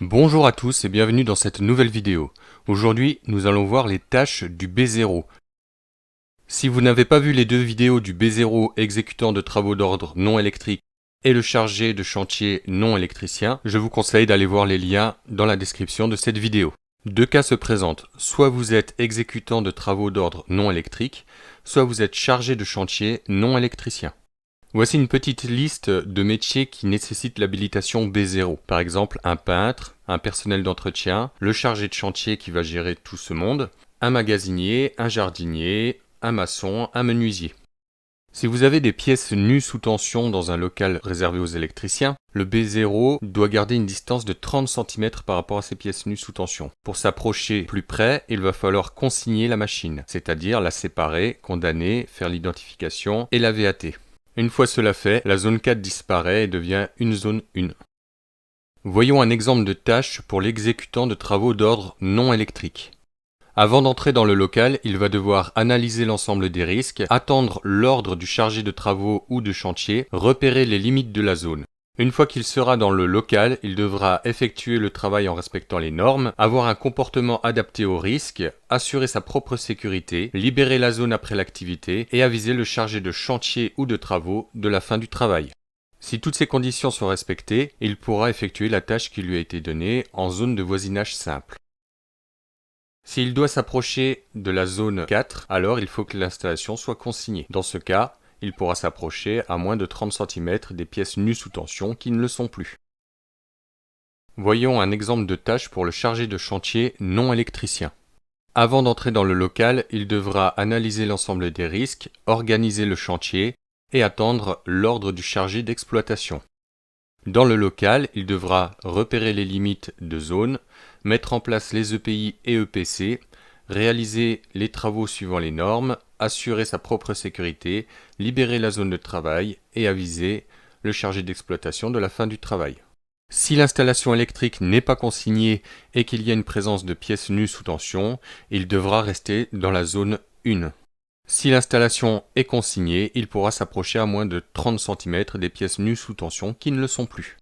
Bonjour à tous et bienvenue dans cette nouvelle vidéo. Aujourd'hui, nous allons voir les tâches du B0. Si vous n'avez pas vu les deux vidéos du B0 exécutant de travaux d'ordre non électrique et le chargé de chantier non électricien, je vous conseille d'aller voir les liens dans la description de cette vidéo. Deux cas se présentent, soit vous êtes exécutant de travaux d'ordre non électrique, soit vous êtes chargé de chantier non électricien. Voici une petite liste de métiers qui nécessitent l'habilitation B0. Par exemple, un peintre, un personnel d'entretien, le chargé de chantier qui va gérer tout ce monde, un magasinier, un jardinier, un maçon, un menuisier. Si vous avez des pièces nues sous tension dans un local réservé aux électriciens, le B0 doit garder une distance de 30 cm par rapport à ces pièces nues sous tension. Pour s'approcher plus près, il va falloir consigner la machine, c'est-à-dire la séparer, condamner, faire l'identification et la VAT. Une fois cela fait, la zone 4 disparaît et devient une zone 1. Voyons un exemple de tâche pour l'exécutant de travaux d'ordre non électrique. Avant d'entrer dans le local, il va devoir analyser l'ensemble des risques, attendre l'ordre du chargé de travaux ou de chantier, repérer les limites de la zone. Une fois qu'il sera dans le local, il devra effectuer le travail en respectant les normes, avoir un comportement adapté aux risques, assurer sa propre sécurité, libérer la zone après l'activité et aviser le chargé de chantier ou de travaux de la fin du travail. Si toutes ces conditions sont respectées, il pourra effectuer la tâche qui lui a été donnée en zone de voisinage simple. S'il doit s'approcher de la zone 4, alors il faut que l'installation soit consignée. Dans ce cas, il pourra s'approcher à moins de 30 cm des pièces nues sous tension qui ne le sont plus. Voyons un exemple de tâche pour le chargé de chantier non électricien. Avant d'entrer dans le local, il devra analyser l'ensemble des risques, organiser le chantier et attendre l'ordre du chargé d'exploitation. Dans le local, il devra repérer les limites de zone, mettre en place les EPI et EPC, réaliser les travaux suivant les normes, assurer sa propre sécurité, libérer la zone de travail et aviser le chargé d'exploitation de la fin du travail. Si l'installation électrique n'est pas consignée et qu'il y a une présence de pièces nues sous tension, il devra rester dans la zone 1. Si l'installation est consignée, il pourra s'approcher à moins de 30 cm des pièces nues sous tension qui ne le sont plus.